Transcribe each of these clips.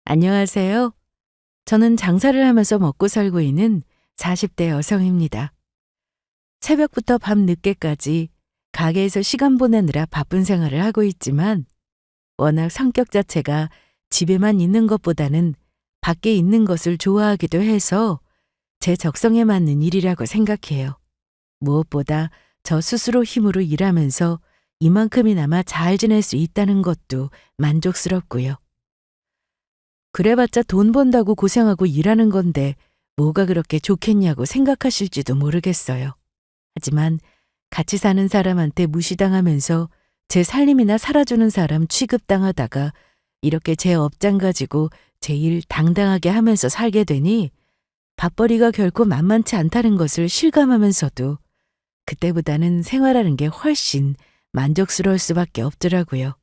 안녕하세요. 저는 장사를 하면서 먹고 살고 있는 40대 여성입니다. 새벽부터 밤 늦게까지 가게에서 시간 보내느라 바쁜 생활을 하고 있지만 워낙 성격 자체가 집에만 있는 것보다는 밖에 있는 것을 좋아하기도 해서 제 적성에 맞는 일이라고 생각해요. 무엇보다 저 스스로 힘으로 일하면서 이만큼이나마 잘 지낼 수 있다는 것도 만족스럽고요. 그래봤자 돈 번다고 고생하고 일하는 건데 뭐가 그렇게 좋겠냐고 생각하실지도 모르겠어요. 하지만 같이 사는 사람한테 무시당하면서 제 살림이나 살아주는 사람 취급당하다가 이렇게 제 업장 가지고 제 일 당당하게 하면서 살게 되니 밥벌이가 결코 만만치 않다는 것을 실감하면서도 그때보다는 생활하는 게 훨씬 만족스러울 수밖에 없더라고요.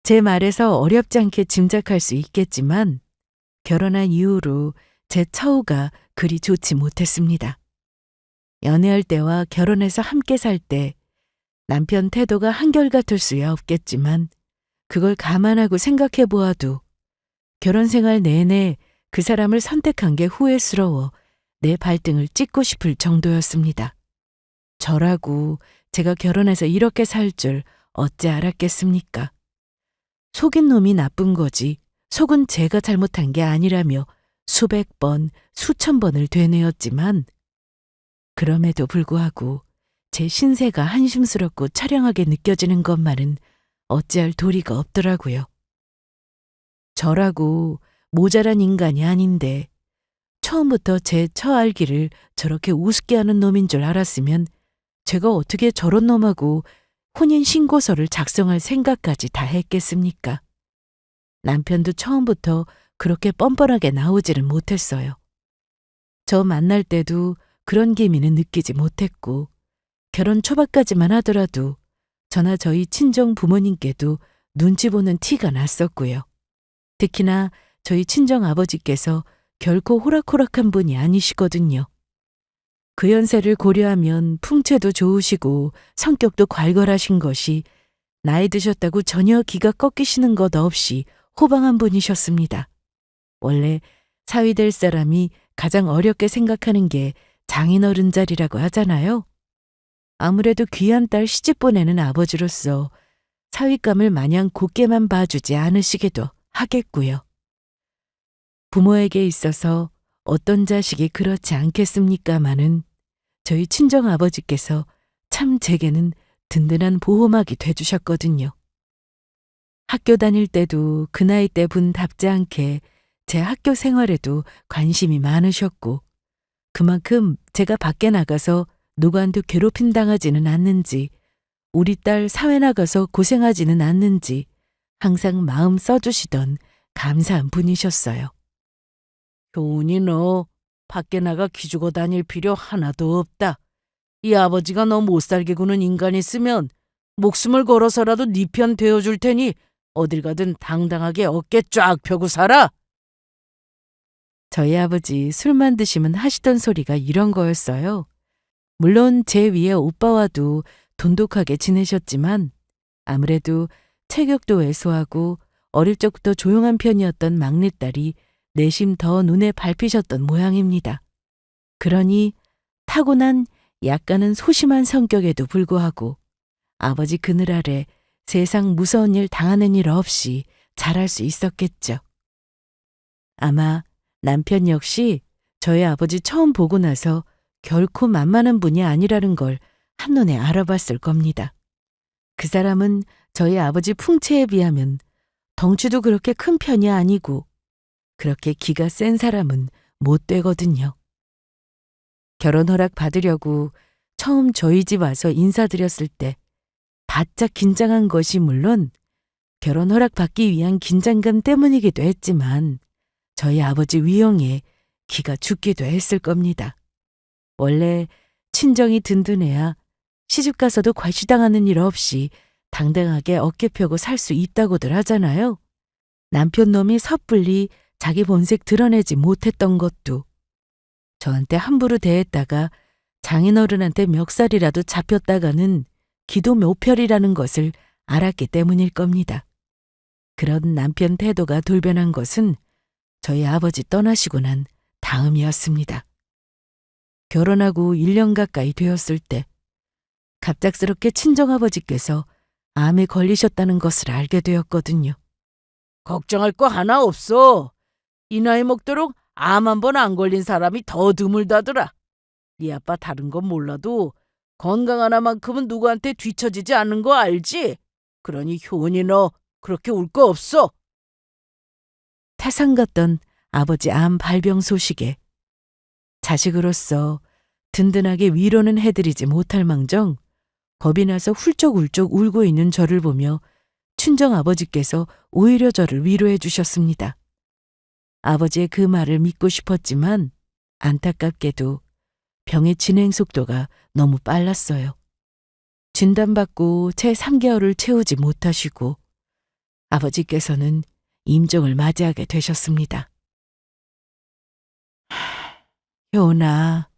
제 말에서 어렵지 않게 짐작할 수 있겠지만 결혼한 이후로 제 처우가 그리 좋지 못했습니다. 연애할 때와 결혼해서 함께 살 때 남편 태도가 한결같을 수야 없겠지만 그걸 감안하고 생각해 보아도 결혼 생활 내내 그 사람을 선택한 게 후회스러워 내 발등을 찍고 싶을 정도였습니다. 저라고 제가 결혼해서 이렇게 살 줄 어찌 알았겠습니까? 속인 놈이 나쁜 거지 속은 제가 잘못한 게 아니라며 수백 번, 수천 번을 되뇌었지만 그럼에도 불구하고 제 신세가 한심스럽고 처량하게 느껴지는 것만은 어찌할 도리가 없더라고요. 저라고 모자란 인간이 아닌데 처음부터 제 처알기를 저렇게 우습게 하는 놈인 줄 알았으면 제가 어떻게 저런 놈하고 혼인신고서를 작성할 생각까지 다 했겠습니까? 남편도 처음부터 그렇게 뻔뻔하게 나오지는 못했어요. 저 만날 때도 그런 기미는 느끼지 못했고 결혼 초반까지만 하더라도 저나 저희 친정 부모님께도 눈치 보는 티가 났었고요. 특히나 저희 친정 아버지께서 결코 호락호락한 분이 아니시거든요. 그 연세를 고려하면 풍채도 좋으시고 성격도 괄괄하신 것이 나이 드셨다고 전혀 기가 꺾이시는 것 없이 호방한 분이셨습니다. 원래 사위 될 사람이 가장 어렵게 생각하는 게 장인어른 자리라고 하잖아요. 아무래도 귀한 딸 시집 보내는 아버지로서 사위감을 마냥 곱게만 봐주지 않으시기도 하겠고요. 부모에게 있어서 어떤 자식이 그렇지 않겠습니까마는 저희 친정 아버지께서 참 제게는 든든한 보호막이 돼주셨거든요. 학교 다닐 때도 그 나이 때 분답지 않게 제 학교 생활에도 관심이 많으셨고 그만큼 제가 밖에 나가서 누구한테 괴롭힘 당하지는 않는지 우리 딸 사회 나가서 고생하지는 않는지 항상 마음 써주시던 감사한 분이셨어요. 효은이 너 밖에 나가 기죽어 다닐 필요 하나도 없다. 이 아버지가 너 못살게 구는 인간 있으면 목숨을 걸어서라도 네 편 되어줄 테니 어딜 가든 당당하게 어깨 쫙 펴고 살아. 저희 아버지 술만 드시면 하시던 소리가 이런 거였어요. 물론 제 위에 오빠와도 돈독하게 지내셨지만 아무래도 체격도 왜소하고 어릴 적부터 조용한 편이었던 막내딸이 내심 더 눈에 밟히셨던 모양입니다. 그러니 타고난 약간은 소심한 성격에도 불구하고 아버지 그늘 아래 세상 무서운 일 당하는 일 없이 잘할 수 있었겠죠. 아마 남편 역시 저희 아버지 처음 보고 나서 결코 만만한 분이 아니라는 걸 한눈에 알아봤을 겁니다. 그 사람은 저희 아버지 풍채에 비하면 덩치도 그렇게 큰 편이 아니고 그렇게 기가 센 사람은 못 되거든요. 결혼 허락 받으려고 처음 저희 집 와서 인사드렸을 때 바짝 긴장한 것이 물론 결혼 허락 받기 위한 긴장감 때문이기도 했지만 저희 아버지 위용에 기가 죽기도 했을 겁니다. 원래 친정이 든든해야 시집가서도 과시당하는 일 없이 당당하게 어깨 펴고 살 수 있다고들 하잖아요. 남편 놈이 섣불리 자기 본색 드러내지 못했던 것도 저한테 함부로 대했다가 장인어른한테 멱살이라도 잡혔다가는 기도 묘별이라는 것을 알았기 때문일 겁니다. 그런 남편 태도가 돌변한 것은 저희 아버지 떠나시고 난 다음이었습니다. 결혼하고 1년 가까이 되었을 때 갑작스럽게 친정아버지께서 암에 걸리셨다는 것을 알게 되었거든요. 걱정할 거 하나 없어. 이 나이 먹도록 암 한 번 안 걸린 사람이 더 드물다더라. 네 아빠 다른 건 몰라도 건강 하나만큼은 누구한테 뒤처지지 않는 거 알지? 그러니 효은이 너 그렇게 울 거 없어. 태산 같던 아버지 암 발병 소식에 자식으로서 든든하게 위로는 해드리지 못할 망정 겁이 나서 훌쩍훌쩍 울고 있는 저를 보며 친정아버지께서 오히려 저를 위로해 주셨습니다. 아버지의 그 말을 믿고 싶었지만 안타깝게도 병의 진행 속도가 너무 빨랐어요. 진단받고 채 3개월을 채우지 못하시고 아버지께서는 임종을 맞이하게 되셨습니다. 효은아,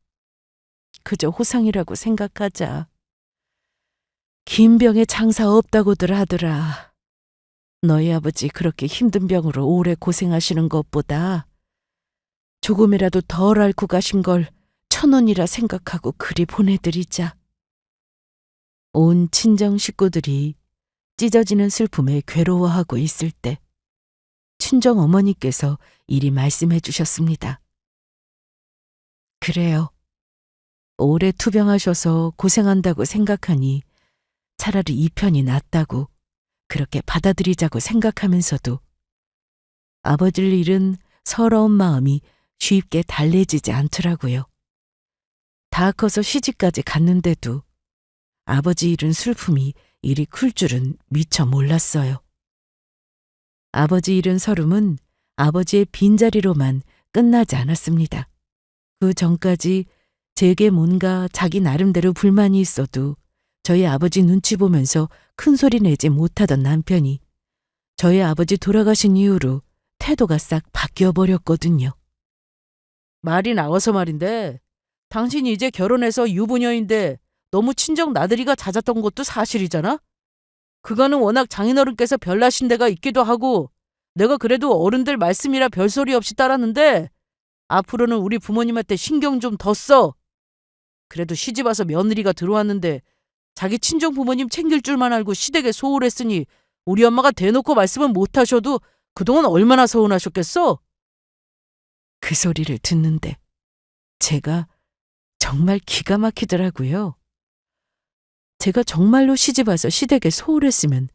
그저 호상이라고 생각하자. 긴 병에 장사 없다고들 하더라. 너희 아버지 그렇게 힘든 병으로 오래 고생하시는 것보다 조금이라도 덜 앓고 가신 걸 천원이라 생각하고 그리 보내드리자. 온 친정 식구들이 찢어지는 슬픔에 괴로워하고 있을 때 친정 어머니께서 이리 말씀해 주셨습니다. 그래요. 오래 투병하셔서 고생한다고 생각하니 차라리 이 편이 낫다고 그렇게 받아들이자고 생각하면서도 아버지를 잃은 서러운 마음이 쉽게 달래지지 않더라고요. 다 커서 시집까지 갔는데도 아버지 잃은 슬픔이 이리 클 줄은 미처 몰랐어요. 아버지 잃은 서름은 아버지의 빈자리로만 끝나지 않았습니다. 그 전까지 제게 뭔가 자기 나름대로 불만이 있어도 저희 아버지 눈치 보면서 큰 소리 내지 못하던 남편이 저희 아버지 돌아가신 이후로 태도가 싹 바뀌어 버렸거든요. 말이 나와서 말인데 당신이 이제 결혼해서 유부녀인데 너무 친정 나들이가 잦았던 것도 사실이잖아? 그거는 워낙 장인어른께서 별나신 데가 있기도 하고 내가 그래도 어른들 말씀이라 별소리 없이 따랐는데 앞으로는 우리 부모님한테 신경 좀 더 써. 그래도 시집와서 며느리가 들어왔는데 자기 친정 부모님 챙길 줄만 알고 시댁에 소홀했으니 우리 엄마가 대놓고 말씀은 못하셔도 그동안 얼마나 서운하셨겠어? 그 소리를 듣는데 제가 정말 기가 막히더라고요. 제가 정말로 시집와서 시댁에 소홀했으면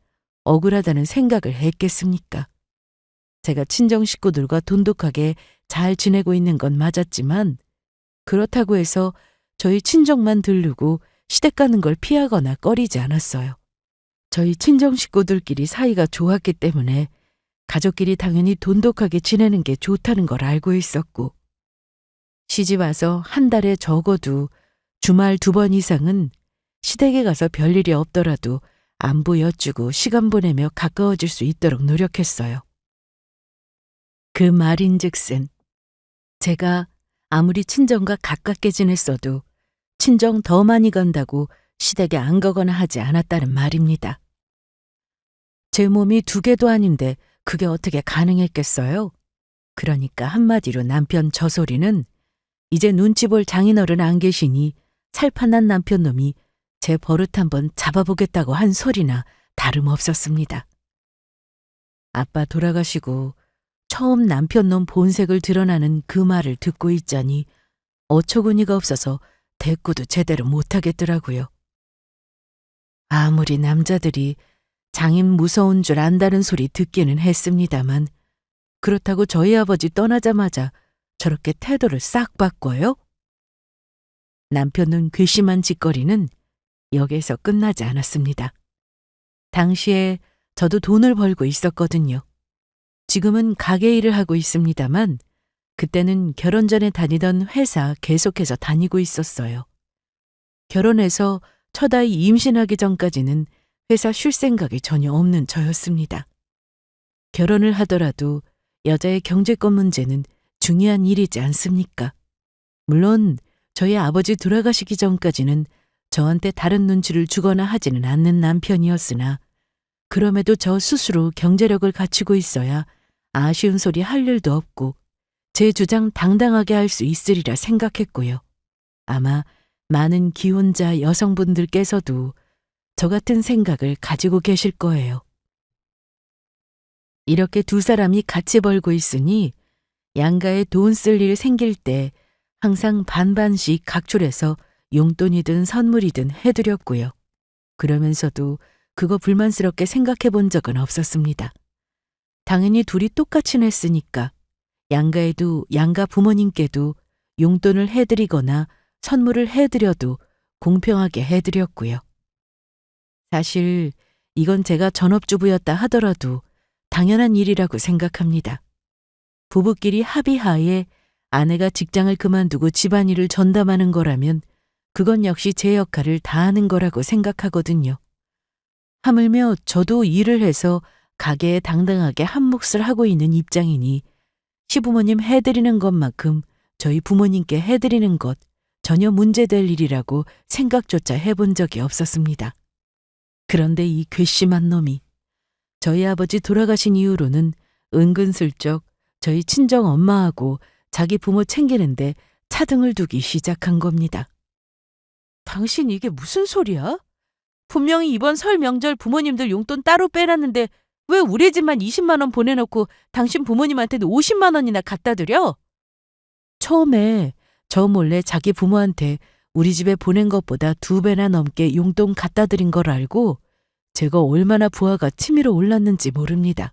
억울하다는 생각을 했겠습니까? 제가 친정 식구들과 돈독하게 잘 지내고 있는 건 맞았지만 그렇다고 해서 저희 친정만 들르고 시댁 가는 걸 피하거나 꺼리지 않았어요. 저희 친정 식구들끼리 사이가 좋았기 때문에 가족끼리 당연히 돈독하게 지내는 게 좋다는 걸 알고 있었고 시집 와서 한 달에 적어도 주말 2번 이상은 시댁에 가서 별일이 없더라도 안부 여쭈고 시간 보내며 가까워질 수 있도록 노력했어요. 그 말인즉슨 제가 아무리 친정과 가깝게 지냈어도 친정 더 많이 간다고 시댁에 안 가거나 하지 않았다는 말입니다. 제 몸이 2개도 아닌데 그게 어떻게 가능했겠어요? 그러니까 한마디로 남편 저 소리는 이제 눈치 볼 장인어른 안 계시니 살판난 남편놈이 제 버릇 한번 잡아보겠다고 한 소리나 다름없었습니다. 아빠 돌아가시고 처음 남편놈 본색을 드러나는 그 말을 듣고 있자니 어처구니가 없어서 대꾸도 제대로 못하겠더라고요. 아무리 남자들이 장인 무서운 줄 안다는 소리 듣기는 했습니다만 그렇다고 저희 아버지 떠나자마자 저렇게 태도를 싹 바꿔요? 남편은 괘씸한 짓거리는 여기에서 끝나지 않았습니다. 당시에 저도 돈을 벌고 있었거든요. 지금은 가게 일을 하고 있습니다만 그때는 결혼 전에 다니던 회사 계속해서 다니고 있었어요. 결혼해서 첫 아이 임신하기 전까지는 회사 쉴 생각이 전혀 없는 저였습니다. 결혼을 하더라도 여자의 경제권 문제는 중요한 일이지 않습니까? 물론 저희 아버지 돌아가시기 전까지는 저한테 다른 눈치를 주거나 하지는 않는 남편이었으나 그럼에도 저 스스로 경제력을 갖추고 있어야 아쉬운 소리 할 일도 없고 제 주장 당당하게 할 수 있으리라 생각했고요. 아마 많은 기혼자 여성분들께서도 저 같은 생각을 가지고 계실 거예요. 이렇게 두 사람이 같이 벌고 있으니 양가에 돈 쓸 일 생길 때 항상 반반씩 각출해서 용돈이든 선물이든 해드렸고요. 그러면서도 그거 불만스럽게 생각해 본 적은 없었습니다. 당연히 둘이 똑같이 냈으니까 양가에도 양가 부모님께도 용돈을 해드리거나 선물을 해드려도 공평하게 해드렸고요. 사실 이건 제가 전업주부였다 하더라도 당연한 일이라고 생각합니다. 부부끼리 합의하에 아내가 직장을 그만두고 집안일을 전담하는 거라면 그건 역시 제 역할을 다하는 거라고 생각하거든요. 하물며 저도 일을 해서 가게에 당당하게 한 몫을 하고 있는 입장이니 시부모님 해드리는 것만큼 저희 부모님께 해드리는 것 전혀 문제될 일이라고 생각조차 해본 적이 없었습니다. 그런데 이 괘씸한 놈이 저희 아버지 돌아가신 이후로는 은근슬쩍 저희 친정 엄마하고 자기 부모 챙기는데 차등을 두기 시작한 겁니다. 당신 이게 무슨 소리야? 분명히 이번 설 명절 부모님들 용돈 따로 빼놨는데 왜 우리 집만 20만 원 보내놓고 당신 부모님한테는 50만 원이나 갖다 드려? 처음에 저 몰래 자기 부모한테 우리 집에 보낸 것보다 2배나 넘게 용돈 갖다 드린 걸 알고 제가 얼마나 부하가 치밀어 올랐는지 모릅니다.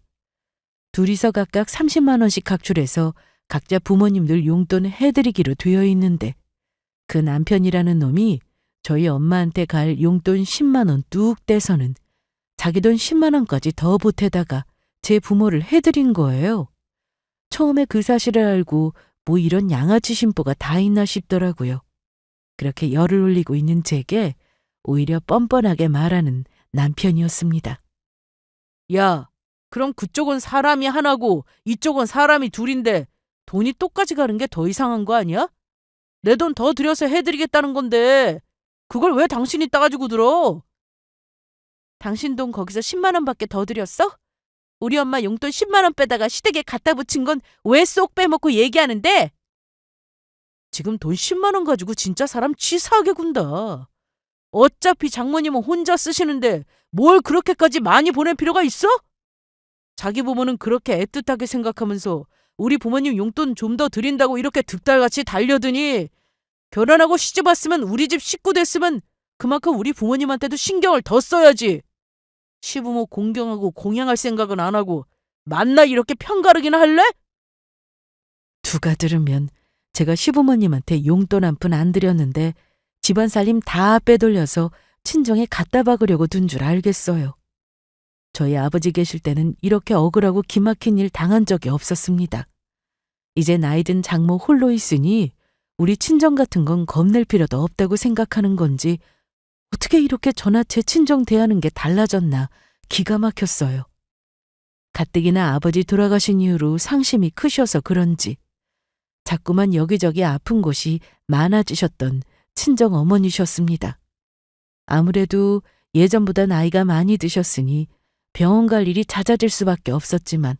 둘이서 각각 30만 원씩 각출해서 각자 부모님들 용돈 해드리기로 되어 있는데 그 남편이라는 놈이 저희 엄마한테 갈 용돈 10만 원 뚝 떼서는 자기 돈 10만 원까지 더 보태다가 제 부모를 해드린 거예요. 처음에 그 사실을 알고 뭐 이런 양아치 심보가 다 있나 싶더라고요. 그렇게 열을 올리고 있는 제게 오히려 뻔뻔하게 말하는 남편이었습니다. 야, 그럼 그쪽은 사람이 하나고 이쪽은 사람이 둘인데 돈이 똑같이 가는 게 더 이상한 거 아니야? 내 돈 더 들여서 해드리겠다는 건데 그걸 왜 당신이 따가지고 들어? 당신 돈 거기서 10만 원밖에 더 들였어? 우리 엄마 용돈 10만 원 빼다가 시댁에 갖다 붙인 건 왜 쏙 빼먹고 얘기하는데? 지금 돈 10만 원 가지고 진짜 사람 치사하게 군다. 어차피 장모님은 혼자 쓰시는데 뭘 그렇게까지 많이 보낼 필요가 있어? 자기 부모는 그렇게 애틋하게 생각하면서 우리 부모님 용돈 좀 더 드린다고 이렇게 득달같이 달려드니 결혼하고 시집 왔으면 우리 집 식구 됐으면 그만큼 우리 부모님한테도 신경을 더 써야지. 시부모 공경하고 공양할 생각은 안 하고 만나 이렇게 편가르기나 할래? 누가 들으면 제가 시부모님한테 용돈 한 푼 안 드렸는데 집안 살림 다 빼돌려서 친정에 갖다 박으려고 둔 줄 알겠어요. 저희 아버지 계실 때는 이렇게 억울하고 기막힌 일 당한 적이 없었습니다. 이제 나이든 장모 홀로 있으니 우리 친정 같은 건 겁낼 필요도 없다고 생각하는 건지 어떻게 이렇게 저나 제 친정 대하는 게 달라졌나 기가 막혔어요. 가뜩이나 아버지 돌아가신 이후로 상심이 크셔서 그런지 자꾸만 여기저기 아픈 곳이 많아지셨던 친정 어머니셨습니다. 아무래도 예전보다 나이가 많이 드셨으니 병원 갈 일이 잦아질 수밖에 없었지만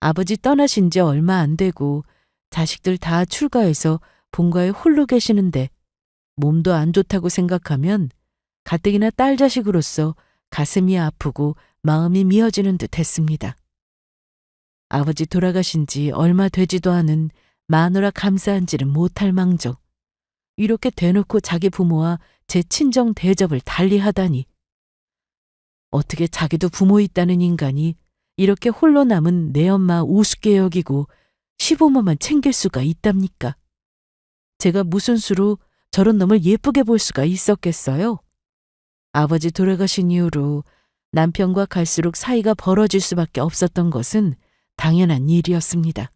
아버지 떠나신 지 얼마 안 되고 자식들 다 출가해서 본가에 홀로 계시는데 몸도 안 좋다고 생각하면 가뜩이나 딸 자식으로서 가슴이 아프고 마음이 미어지는 듯 했습니다. 아버지 돌아가신 지 얼마 되지도 않은 마누라 감사한지는 못할 망정 이렇게 대놓고 자기 부모와 제 친정 대접을 달리하다니 어떻게 자기도 부모 있다는 인간이 이렇게 홀로 남은 내 엄마 우습게 여기고 시부모만 챙길 수가 있답니까? 제가 무슨 수로 저런 놈을 예쁘게 볼 수가 있었겠어요? 아버지 돌아가신 이후로 남편과 갈수록 사이가 벌어질 수밖에 없었던 것은 당연한 일이었습니다.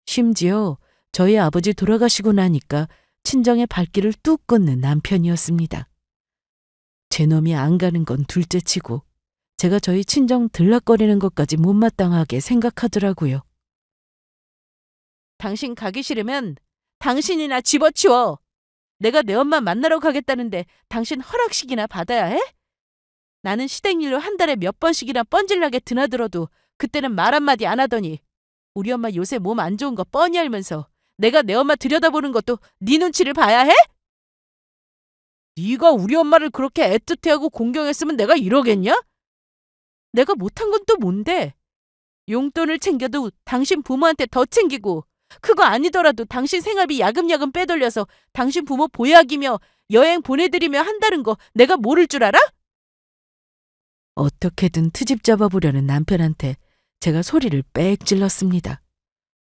심지어 저희 아버지 돌아가시고 나니까 친정의 발길을 뚝 끊는 남편이었습니다. 제 놈이 안 가는 건 둘째치고 제가 저희 친정 들락거리는 것까지 못마땅하게 생각하더라고요. 당신 가기 싫으면 당신이나 집어치워. 내가 내 엄마 만나러 가겠다는데 당신 허락식이나 받아야 해? 나는 시댁일로 한 달에 몇 번씩이나 뻔질나게 드나들어도 그때는 말 한마디 안 하더니 우리 엄마 요새 몸 안 좋은 거 뻔히 알면서 내가 내 엄마 들여다보는 것도 네 눈치를 봐야 해? 네가 우리 엄마를 그렇게 애틋해하고 공경했으면 내가 이러겠냐? 내가 못한 건 또 뭔데? 용돈을 챙겨도 당신 부모한테 더 챙기고 그거 아니더라도 당신 생활비 야금야금 빼돌려서 당신 부모 보약이며 여행 보내드리며 한다는 거 내가 모를 줄 알아? 어떻게든 트집 잡아보려는 남편한테 제가 소리를 빽 질렀습니다.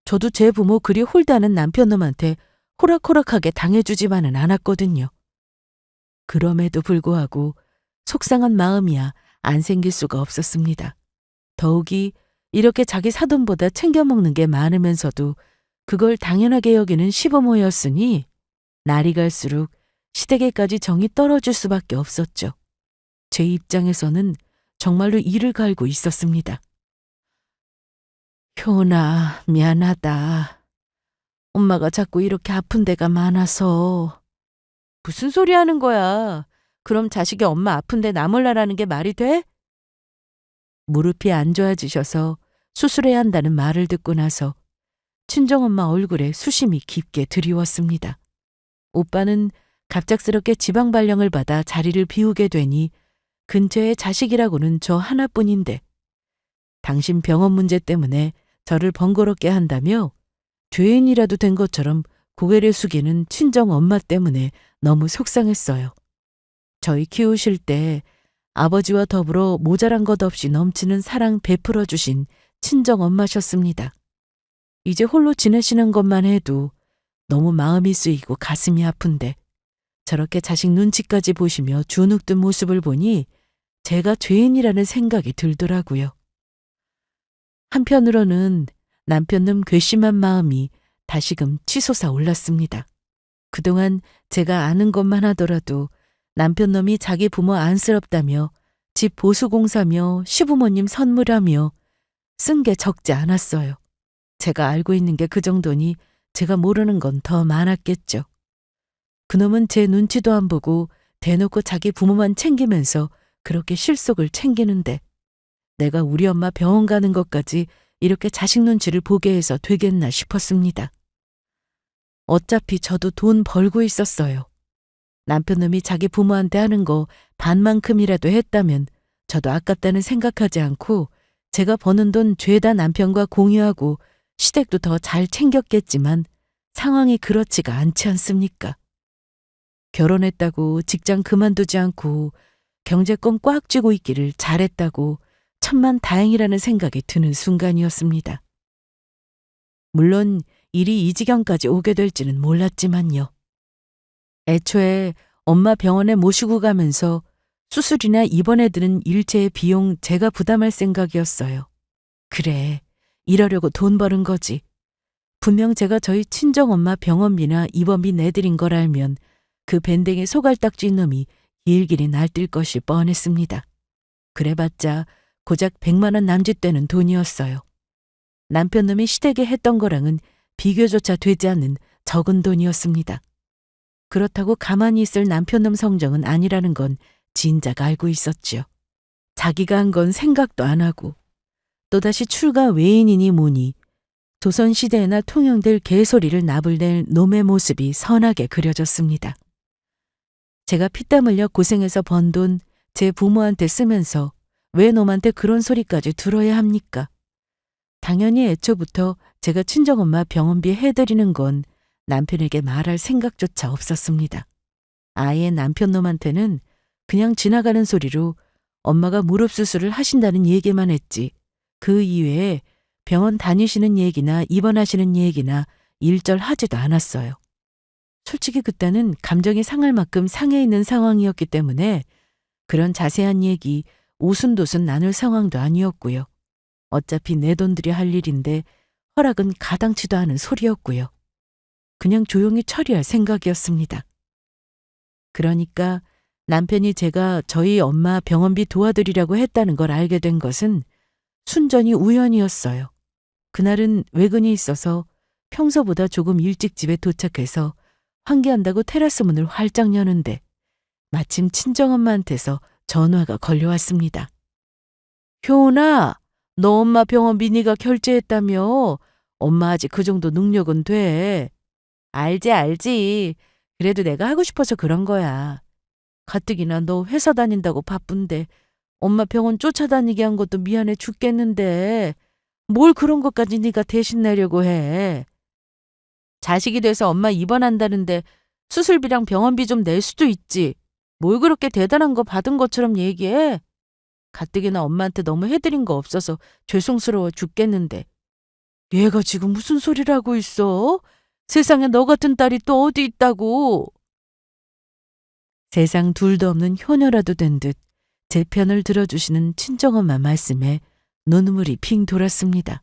저도 제 부모 그리 홀다는 남편놈한테 호락호락하게 당해주지만은 않았거든요. 그럼에도 불구하고 속상한 마음이야 안 생길 수가 없었습니다. 더욱이 이렇게 자기 사돈보다 챙겨 먹는 게 많으면서도 그걸 당연하게 여기는 시부모였으니 날이 갈수록 시댁에까지 정이 떨어질 수밖에 없었죠. 제 입장에서는 정말로 이를 갈고 있었습니다. 효나, 미안하다. 엄마가 자꾸 이렇게 아픈 데가 많아서. 무슨 소리 하는 거야? 그럼 자식이 엄마 아픈데 나 몰라라는 게 말이 돼? 무릎이 안 좋아지셔서 수술해야 한다는 말을 듣고 나서 친정엄마 얼굴에 수심이 깊게 드리웠습니다. 오빠는 갑작스럽게 지방 발령을 받아 자리를 비우게 되니 근처에 자식이라고는 저 하나뿐인데 당신 병원 문제 때문에 저를 번거롭게 한다며 죄인이라도 된 것처럼 고개를 숙이는 친정엄마 때문에 너무 속상했어요. 저희 키우실 때 아버지와 더불어 모자란 것 없이 넘치는 사랑 베풀어 주신 친정엄마셨습니다. 이제 홀로 지내시는 것만 해도 너무 마음이 쓰이고 가슴이 아픈데 저렇게 자식 눈치까지 보시며 주눅든 모습을 보니 제가 죄인이라는 생각이 들더라고요. 한편으로는 남편놈 괘씸한 마음이 다시금 치솟아 올랐습니다. 그동안 제가 아는 것만 하더라도 남편놈이 자기 부모 안쓰럽다며 집 보수공사며 시부모님 선물하며 쓴 게 적지 않았어요. 제가 알고 있는 게 그 정도니 제가 모르는 건 더 많았겠죠. 그놈은 제 눈치도 안 보고 대놓고 자기 부모만 챙기면서 그렇게 실속을 챙기는데 내가 우리 엄마 병원 가는 것까지 이렇게 자식 눈치를 보게 해서 되겠나 싶었습니다. 어차피 저도 돈 벌고 있었어요. 남편놈이 자기 부모한테 하는 거 반만큼이라도 했다면 저도 아깝다는 생각하지 않고 제가 버는 돈 죄다 남편과 공유하고 시댁도 더 잘 챙겼겠지만 상황이 그렇지가 않지 않습니까? 결혼했다고 직장 그만두지 않고 경제권 꽉 쥐고 있기를 잘했다고 천만 다행이라는 생각이 드는 순간이었습니다. 물론 일이 이 지경까지 오게 될지는 몰랐지만요. 애초에 엄마 병원에 모시고 가면서 수술이나 입원에 드는 일체의 비용 제가 부담할 생각이었어요. 그래, 이러려고 돈 버는 거지. 분명 제가 저희 친정엄마 병원비나 입원비 내드린 걸 알면 그 밴댕이 소갈딱지 놈이 일길이 날뛸 것이 뻔했습니다. 그래봤자 고작 100만 원 남짓되는 돈이었어요. 남편놈이 시댁에 했던 거랑은 비교조차 되지 않는 적은 돈이었습니다. 그렇다고 가만히 있을 남편놈 성정은 아니라는 건 진작 알고 있었지요. 자기가 한 건 생각도 안 하고 또다시 출가 외인이니 뭐니 조선시대에나 통용될 개소리를 나불낼 놈의 모습이 선하게 그려졌습니다. 제가 피땀 흘려 고생해서 번 돈 제 부모한테 쓰면서 왜 놈한테 그런 소리까지 들어야 합니까? 당연히 애초부터 제가 친정엄마 병원비 해드리는 건 남편에게 말할 생각조차 없었습니다. 아예 남편놈한테는 그냥 지나가는 소리로 엄마가 무릎 수술을 하신다는 얘기만 했지 그 이외에 병원 다니시는 얘기나 입원하시는 얘기나 일절 하지도 않았어요. 솔직히 그때는 감정이 상할 만큼 상해 있는 상황이었기 때문에 그런 자세한 얘기 오순도순 나눌 상황도 아니었고요. 어차피 내 돈들이 할 일인데 허락은 가당치도 않은 소리였고요. 그냥 조용히 처리할 생각이었습니다. 그러니까 남편이 제가 저희 엄마 병원비 도와드리려고 했다는 걸 알게 된 것은 순전히 우연이었어요. 그날은 외근이 있어서 평소보다 조금 일찍 집에 도착해서 환기한다고 테라스 문을 활짝 여는데 마침 친정엄마한테서 전화가 걸려왔습니다. 효은아, 너 엄마 병원비 네가 결제했다며? 엄마 아직 그 정도 능력은 돼. 알지. 그래도 내가 하고 싶어서 그런 거야. 가뜩이나 너 회사 다닌다고 바쁜데 엄마 병원 쫓아다니게 한 것도 미안해 죽겠는데 뭘 그런 것까지 네가 대신 내려고 해. 자식이 돼서 엄마 입원한다는데 수술비랑 병원비 좀 낼 수도 있지. 뭘 그렇게 대단한 거 받은 것처럼 얘기해. 가뜩이나 엄마한테 너무 해드린 거 없어서 죄송스러워 죽겠는데. 얘가 지금 무슨 소리를 하고 있어? 세상에 너 같은 딸이 또 어디 있다고. 세상 둘도 없는 효녀라도 된 듯 제 편을 들어주시는 친정엄마 말씀에 눈물이 핑 돌았습니다.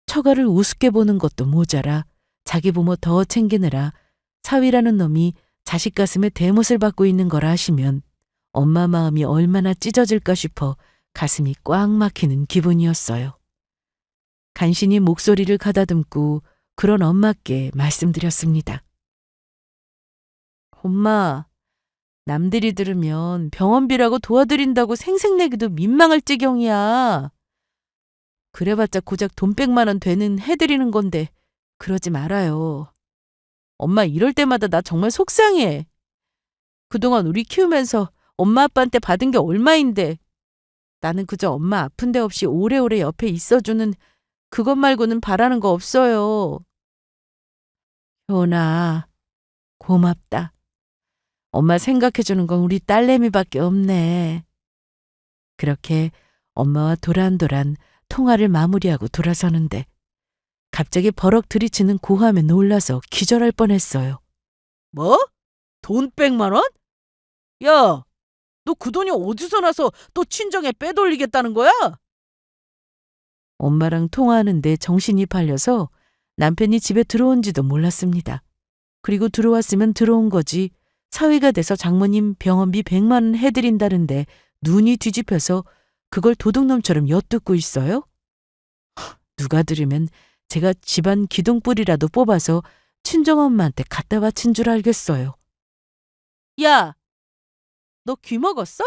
처가를 우습게 보는 것도 모자라 자기 부모 더 챙기느라 사위라는 놈이 자식 가슴에 대못을 받고 있는 걸 아시면 엄마 마음이 얼마나 찢어질까 싶어 가슴이 꽉 막히는 기분이었어요. 간신히 목소리를 가다듬고 그런 엄마께 말씀드렸습니다. 엄마, 남들이 들으면 병원비라고 도와드린다고 생색내기도 민망할 지경이야. 그래봤자 고작 돈 100만 원 되는 해드리는 건데 그러지 말아요. 엄마 이럴 때마다 나 정말 속상해. 그동안 우리 키우면서 엄마 아빠한테 받은 게 얼마인데 나는 그저 엄마 아픈 데 없이 오래오래 옆에 있어주는 그것 말고는 바라는 거 없어요. 효나, 고맙다. 엄마 생각해주는 건 우리 딸내미밖에 없네. 그렇게 엄마와 도란도란 통화를 마무리하고 돌아서는데 갑자기 버럭 들이치는 고함에 놀라서 기절할 뻔했어요. 뭐? 돈 100만 원? 야, 너 그 돈이 어디서 나서 또 친정에 빼돌리겠다는 거야? 엄마랑 통화하는데 정신이 팔려서 남편이 집에 들어온지도 몰랐습니다. 그리고 들어왔으면 들어온 거지 사위가 돼서 장모님 병원비 100만 원 해드린다는데 눈이 뒤집혀서 그걸 도둑놈처럼 엿듣고 있어요? 누가 들으면 제가 집안 기둥뿌리라도 뽑아서 친정엄마한테 갖다 바친 줄 알겠어요. 야, 너 귀 먹었어?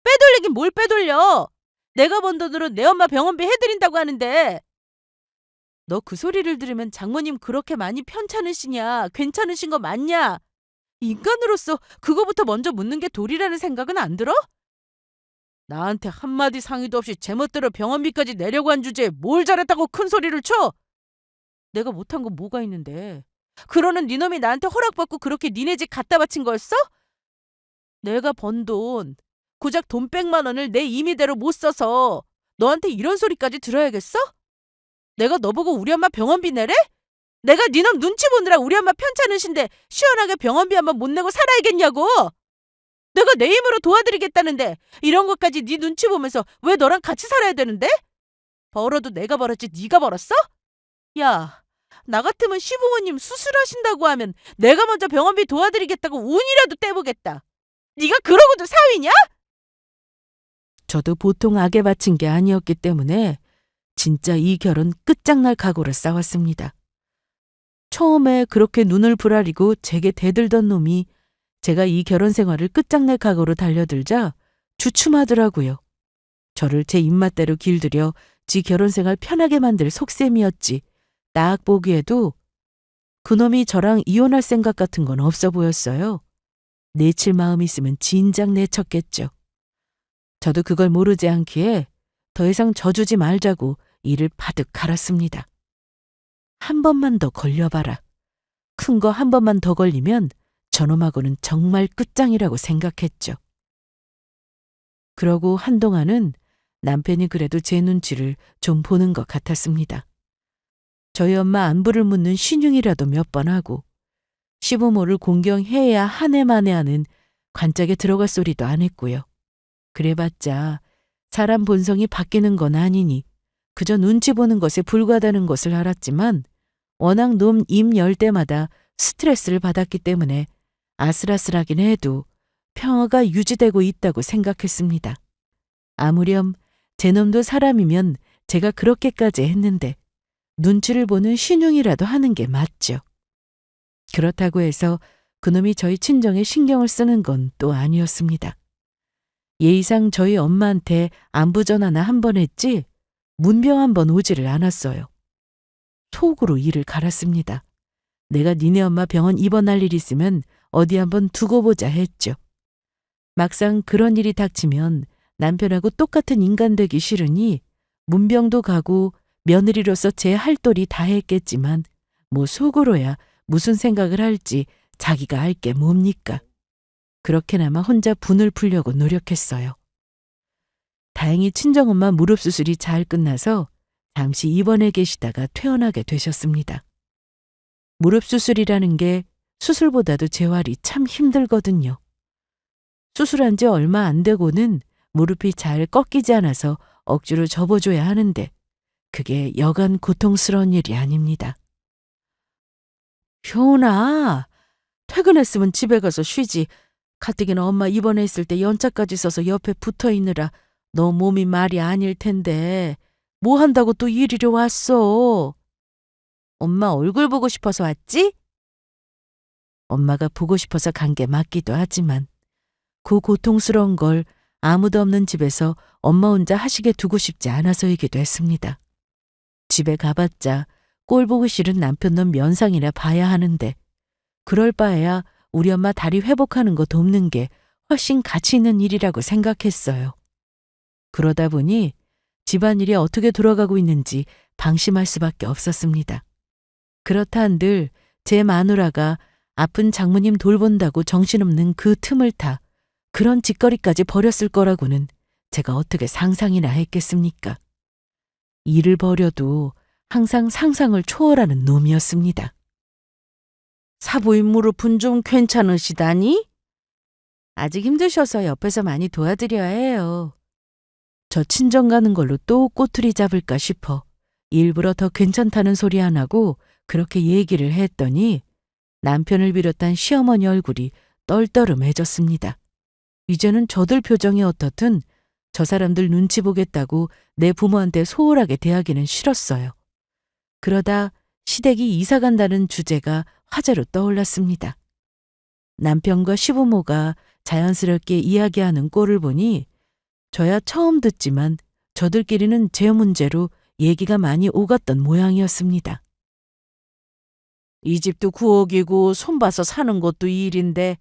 빼돌리긴 뭘 빼돌려? 내가 번 돈으로 내 엄마 병원비 해드린다고 하는데. 너 그 소리를 들으면 장모님 그렇게 많이 편찮으시냐? 괜찮으신 거 맞냐? 인간으로서 그거부터 먼저 묻는 게 도리라는 생각은 안 들어? 나한테 한마디 상의도 없이 제멋대로 병원비까지 내려고 한 주제에 뭘 잘했다고 큰 소리를 쳐? 내가 못한 건 뭐가 있는데. 그러는 니놈이 나한테 허락받고 그렇게 니네 집 갖다 바친 거였어? 내가 번 돈, 고작 돈 100만 원을 내 임의대로 못 써서 너한테 이런 소리까지 들어야겠어? 내가 너보고 우리 엄마 병원비 내래? 내가 니놈 눈치 보느라 우리 엄마 편찮으신데 시원하게 병원비 한번 못 내고 살아야겠냐고! 내가 내 힘으로 도와드리겠다는데 이런 것까지 네 눈치 보면서 왜 너랑 같이 살아야 되는데? 벌어도 내가 벌었지 네가 벌었어? 야, 나 같으면 시부모님 수술하신다고 하면 내가 먼저 병원비 도와드리겠다고 운이라도 떼보겠다. 네가 그러고도 사위냐? 저도 보통 악에 바친 게 아니었기 때문에 진짜 이 결혼 끝장날 각오를 싸웠습니다. 처음에 그렇게 눈을 부라리고 제게 대들던 놈이 제가 이 결혼 생활을 끝장낼 각오로 달려들자 주춤하더라고요. 저를 제 입맛대로 길들여 지 결혼 생활 편하게 만들 속셈이었지. 딱 보기에도 그놈이 저랑 이혼할 생각 같은 건 없어 보였어요. 내칠 마음 있으면 진작 내쳤겠죠. 저도 그걸 모르지 않기에 더 이상 져주지 말자고 이를 파득 갈았습니다. 한 번만 더 걸려봐라. 큰 거 한 번만 더 걸리면 저놈하고는 정말 끝장이라고 생각했죠. 그러고 한동안은 남편이 그래도 제 눈치를 좀 보는 것 같았습니다. 저희 엄마 안부를 묻는 신용이라도 몇 번 하고 시부모를 공경해야 한 해 만에 하는 관짝에 들어갈 소리도 안 했고요. 그래봤자 사람 본성이 바뀌는 건 아니니 그저 눈치 보는 것에 불과하다는 것을 알았지만 워낙 놈 입 열 때마다 스트레스를 받았기 때문에 아슬아슬하긴 해도 평화가 유지되고 있다고 생각했습니다. 아무렴 제 놈도 사람이면 제가 그렇게까지 했는데 눈치를 보는 신용이라도 하는 게 맞죠. 그렇다고 해서 그놈이 저희 친정에 신경을 쓰는 건 또 아니었습니다. 예의상 저희 엄마한테 안부 전화나 한 번 했지 문병 한 번 오지를 않았어요. 속으로 이를 갈았습니다. 내가 니네 엄마 병원 입원할 일 있으면 어디 한번 두고 보자 했죠. 막상 그런 일이 닥치면 남편하고 똑같은 인간 되기 싫으니 문병도 가고 며느리로서 제 할 도리 다 했겠지만 뭐 속으로야 무슨 생각을 할지 자기가 알 게 뭡니까. 그렇게나마 혼자 분을 풀려고 노력했어요. 다행히 친정엄마 무릎 수술이 잘 끝나서 잠시 입원해 계시다가 퇴원하게 되셨습니다. 무릎 수술이라는 게 수술보다도 재활이 참 힘들거든요. 수술한 지 얼마 안 되고는 무릎이 잘 꺾이지 않아서 억지로 접어줘야 하는데 그게 여간 고통스러운 일이 아닙니다. 효은아, 퇴근했으면 집에 가서 쉬지. 가뜩이나 엄마 입원해 있을 때 연차까지 써서 옆에 붙어 있느라 너 몸이 말이 아닐 텐데 뭐 한다고 또 이리로 왔어? 엄마 얼굴 보고 싶어서 왔지? 엄마가 보고 싶어서 간 게 맞기도 하지만 그 고통스러운 걸 아무도 없는 집에서 엄마 혼자 하시게 두고 싶지 않아서이기도 했습니다. 집에 가봤자 꼴 보기 싫은 남편 놈 면상이나 봐야 하는데 그럴 바에야 우리 엄마 다리 회복하는 거 돕는 게 훨씬 가치 있는 일이라고 생각했어요. 그러다 보니 집안일이 어떻게 돌아가고 있는지 방심할 수밖에 없었습니다. 그렇다 한들 제 마누라가 아픈 장모님 돌본다고 정신없는 그 틈을 타 그런 짓거리까지 벌였을 거라고는 제가 어떻게 상상이나 했겠습니까? 일을 벌여도 항상 상상을 초월하는 놈이었습니다. 사부인 무릎은 좀 괜찮으시다니? 아직 힘드셔서 옆에서 많이 도와드려야 해요. 저 친정 가는 걸로 또 꼬투리 잡을까 싶어 일부러 더 괜찮다는 소리 안 하고 그렇게 얘기를 했더니 남편을 비롯한 시어머니 얼굴이 떨떠름해졌습니다. 이제는 저들 표정이 어떻든 저 사람들 눈치 보겠다고 내 부모한테 소홀하게 대하기는 싫었어요. 그러다 시댁이 이사 간다는 주제가 화제로 떠올랐습니다. 남편과 시부모가 자연스럽게 이야기하는 꼴을 보니 저야 처음 듣지만 저들끼리는 제 문제로 얘기가 많이 오갔던 모양이었습니다. 이 집도 구옥이고 손봐서 사는 것도 일인데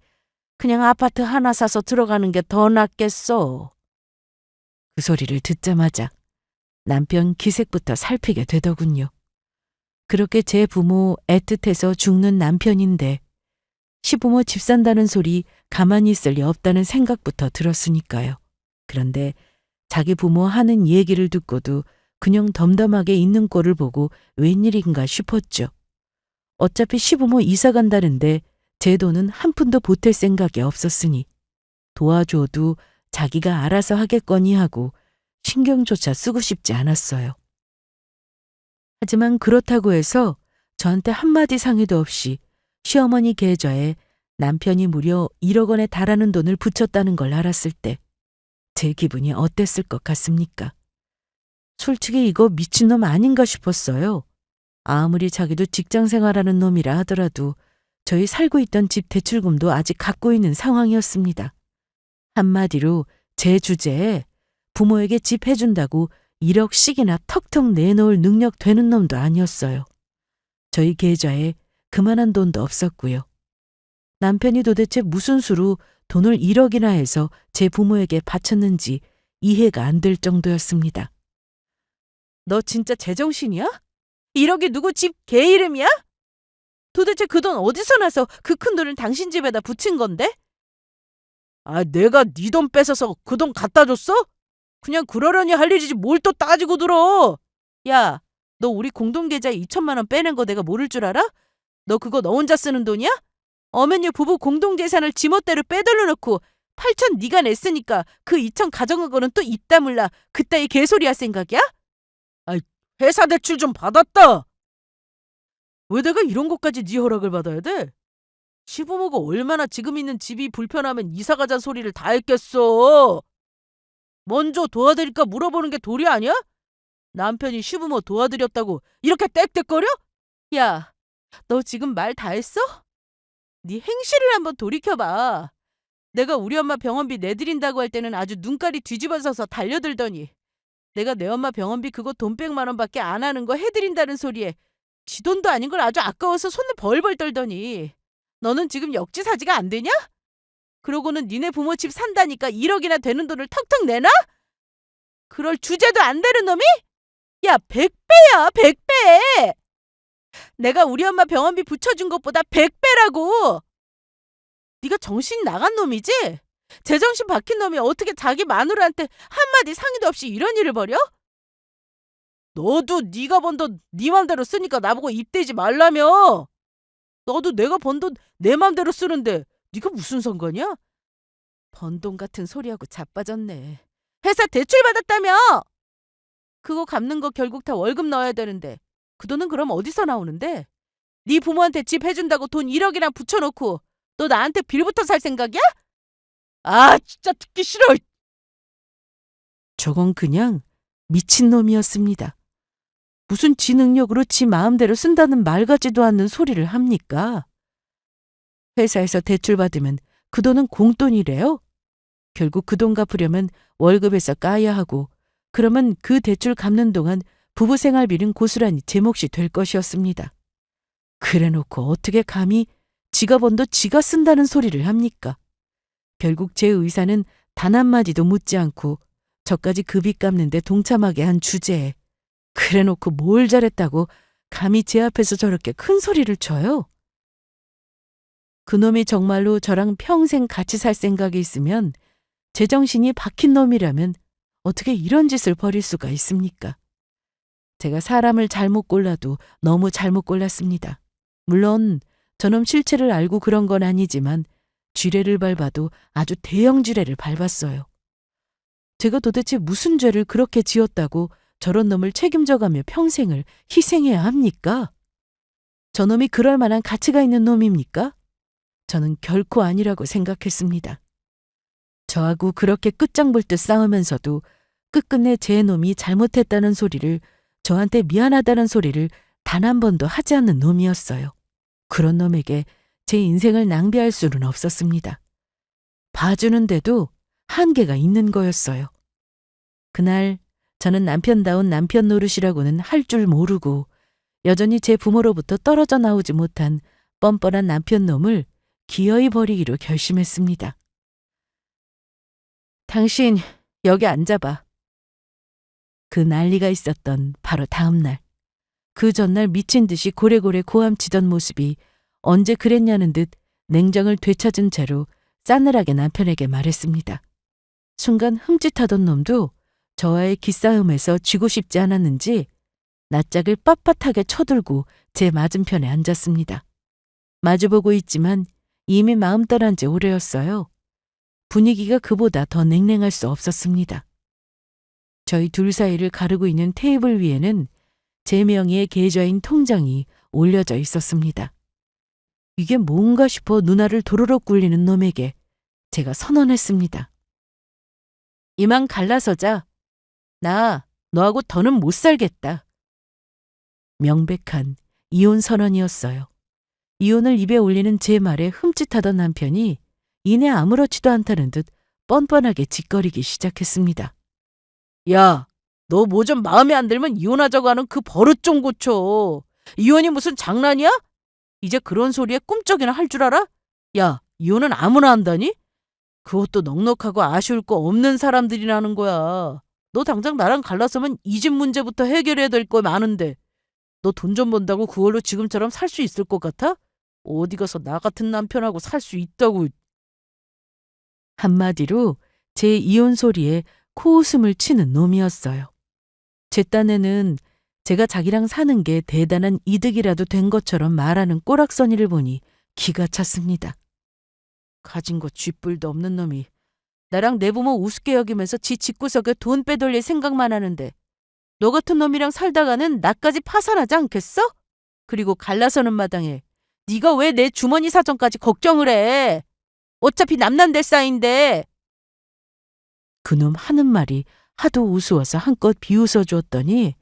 그냥 아파트 하나 사서 들어가는 게 더 낫겠어. 그 소리를 듣자마자 남편 기색부터 살피게 되더군요. 그렇게 제 부모 애틋해서 죽는 남편인데 시부모 집 산다는 소리 가만히 있을 리 없다는 생각부터 들었으니까요. 그런데 자기 부모 하는 얘기를 듣고도 그냥 덤덤하게 있는 꼴을 보고 웬일인가 싶었죠. 어차피 시부모 이사 간다는데 제 돈은 한 푼도 보탤 생각이 없었으니 도와줘도 자기가 알아서 하겠거니 하고 신경조차 쓰고 싶지 않았어요. 하지만 그렇다고 해서 저한테 한마디 상의도 없이 시어머니 계좌에 남편이 무려 1억 원에 달하는 돈을 붙였다는 걸 알았을 때 제 기분이 어땠을 것 같습니까? 솔직히 이거 미친놈 아닌가 싶었어요. 아무리 자기도 직장 생활하는 놈이라 하더라도 저희 살고 있던 집 대출금도 아직 갖고 있는 상황이었습니다. 한마디로 제 주제에 부모에게 집 해준다고 1억씩이나 턱턱 내놓을 능력 되는 놈도 아니었어요. 저희 계좌에 그만한 돈도 없었고요. 남편이 도대체 무슨 수로 돈을 1억이나 해서 제 부모에게 바쳤는지 이해가 안 될 정도였습니다. 너 진짜 제정신이야? 1억이 누구 집 개 이름이야? 도대체 그 돈 어디서 나서 그 큰 돈을 당신 집에다 붙인 건데? 아, 내가 네 돈 뺏어서 그 돈 갖다 줬어? 그냥 그러려니 할 일이지 뭘 또 따지고 들어. 야, 너 우리 공동계좌에 2천만 원 빼낸 거 내가 모를 줄 알아? 너 그거 너 혼자 쓰는 돈이야? 어머니 부부 공동재산을 지멋대로 빼돌려놓고 8천 네가 냈으니까 그 2천 가져간 거는 또 입 다물라 그따위 개소리 할 생각이야? 아이, 회사 대출 좀 받았다. 왜 내가 이런 것까지 네 허락을 받아야 돼? 시부모가 얼마나 지금 있는 집이 불편하면 이사 가자는 소리를 다 했겠어. 먼저 도와드릴까 물어보는 게 도리 아니야? 남편이 시부모 도와드렸다고 이렇게 떽떽거려? 야, 너 지금 말 다 했어? 네 행실을 한번 돌이켜봐. 내가 우리 엄마 병원비 내드린다고 할 때는 아주 눈깔이 뒤집어져서 달려들더니 내가 내 엄마 병원비 그거 돈 100만 원밖에 안 하는 거 해드린다는 소리에 지 돈도 아닌 걸 아주 아까워서 손을 벌벌 떨더니 너는 지금 역지사지가 안 되냐? 그러고는 니네 부모 집 산다니까 1억이나 되는 돈을 턱턱 내놔? 그럴 주제도 안 되는 놈이? 야, 100배야, 100배! 내가 우리 엄마 병원비 붙여준 것보다 100배라고! 네가 정신 나간 놈이지? 제정신 박힌 놈이 어떻게 자기 마누라한테 한마디 상의도 없이 이런 일을 벌여? 너도 네가 번 돈 네 맘대로 쓰니까 나보고 입대지 말라며. 너도 내가 번 돈 내 맘대로 쓰는데 네가 무슨 상관이야? 번 돈 같은 소리하고 자빠졌네. 회사 대출 받았다며? 그거 갚는 거 결국 다 월급 넣어야 되는데 그 돈은 그럼 어디서 나오는데? 네 부모한테 집 해준다고 돈 1억이나 붙여놓고 너 나한테 빌부터 살 생각이야? 아, 진짜 듣기 싫어. 저건 그냥 미친놈이었습니다. 무슨 지 능력으로 지 마음대로 쓴다는 말 같지도 않는 소리를 합니까? 회사에서 대출 받으면 그 돈은 공돈이래요? 결국 그 돈 갚으려면 월급에서 까야 하고 그러면 그 대출 갚는 동안 부부 생활비는 고스란히 제 몫이 될 것이었습니다. 그래놓고 어떻게 감히 지가 번 돈 지가 쓴다는 소리를 합니까? 결국 제 의사는 단 한마디도 묻지 않고 저까지 그 빚 갚는데 동참하게 한 주제에 그래놓고 뭘 잘했다고 감히 제 앞에서 저렇게 큰 소리를 쳐요? 그놈이 정말로 저랑 평생 같이 살 생각이 있으면 제정신이 박힌 놈이라면 어떻게 이런 짓을 벌일 수가 있습니까? 제가 사람을 잘못 골라도 너무 잘못 골랐습니다. 물론 저놈 실체를 알고 그런 건 아니지만 쥐레를 밟아도 아주 대형 쥐레를 밟았어요. 제가 도대체 무슨 죄를 그렇게 지었다고 저런 놈을 책임져가며 평생을 희생해야 합니까? 저놈이 그럴 만한 가치가 있는 놈입니까? 저는 결코 아니라고 생각했습니다. 저하고 그렇게 끝장 볼 듯 싸우면서도 끝끝내 제 놈이 잘못했다는 소리를, 저한테 미안하다는 소리를 단 한 번도 하지 않는 놈이었어요. 그런 놈에게 제 인생을 낭비할 수는 없었습니다. 봐주는데도 한계가 있는 거였어요. 그날 저는 남편다운 남편 노릇이라고는 할 줄 모르고 여전히 제 부모로부터 떨어져 나오지 못한 뻔뻔한 남편 놈을 기어이 버리기로 결심했습니다. 당신 여기 앉아봐. 그 난리가 있었던 바로 다음 날. 그 전날 미친 듯이 고래고래 고함치던 모습이 언제 그랬냐는 듯 냉정을 되찾은 채로 싸늘하게 남편에게 말했습니다. 순간 흠칫하던 놈도 저와의 기싸움에서 쥐고 싶지 않았는지 낯짝을 빳빳하게 쳐들고 제 맞은편에 앉았습니다. 마주보고 있지만 이미 마음 떠난 지 오래였어요. 분위기가 그보다 더 냉랭할 수 없었습니다. 저희 둘 사이를 가르고 있는 테이블 위에는 제 명의의 계좌인 통장이 올려져 있었습니다. 이게 뭔가 싶어 누나를 도로록 굴리는 놈에게 제가 선언했습니다. 이만 갈라서자. 나 너하고 더는 못 살겠다. 명백한 이혼 선언이었어요. 이혼을 입에 올리는 제 말에 흠칫하던 남편이 이내 아무렇지도 않다는 듯 뻔뻔하게 짓거리기 시작했습니다. 야, 너 뭐 좀 마음에 안 들면 이혼하자고 하는 그 버릇 좀 고쳐. 이혼이 무슨 장난이야? 이제 그런 소리에 꿈쩍이나 할 줄 알아? 야, 이혼은 아무나 한다니? 그것도 넉넉하고 아쉬울 거 없는 사람들이라는 거야. 너 당장 나랑 갈라서면 이 집 문제부터 해결해야 될 거 많은데 너 돈 좀 번다고 그걸로 지금처럼 살 수 있을 것 같아? 어디 가서 나 같은 남편하고 살 수 있다고. 한마디로 제 이혼 소리에 코웃음을 치는 놈이었어요. 제 딴에는 제가 자기랑 사는 게 대단한 이득이라도 된 것처럼 말하는 꼬락서니를 보니 기가 찼습니다. 가진 거 쥐뿔도 없는 놈이 나랑 내 부모 우습게 여기면서 지 집구석에 돈 빼돌릴 생각만 하는데 너 같은 놈이랑 살다가는 나까지 파산하지 않겠어? 그리고 갈라서는 마당에 네가 왜 내 주머니 사정까지 걱정을 해? 어차피 남남될 사이인데. 그놈 하는 말이 하도 우스워서 한껏 비웃어 주었더니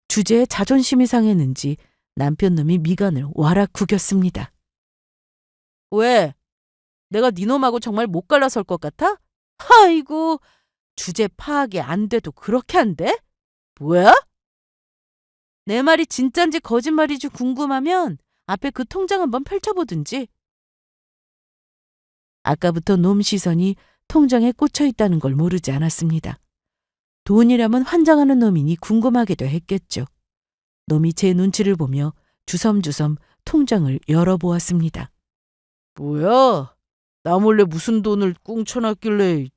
주제에 자존심이 상했는지 남편 놈이 미간을 와락 구겼습니다. 왜? 내가 니놈하고 정말 못 갈라설 것 같아? 아이고, 주제 파악이 안 돼도 그렇게 안 돼? 뭐야? 내 말이 진짠지 거짓말인지 궁금하면 앞에 그 통장 한번 펼쳐보든지. 아까부터 놈 시선이 통장에 꽂혀 있다는 걸 모르지 않았습니다. 돈이라면 환장하는 놈이니 궁금하기도 했겠죠. 놈이 제 눈치를 보며 주섬주섬 통장을 열어보았습니다. 뭐야? 나 몰래 무슨 돈을 꿍쳐놨길래.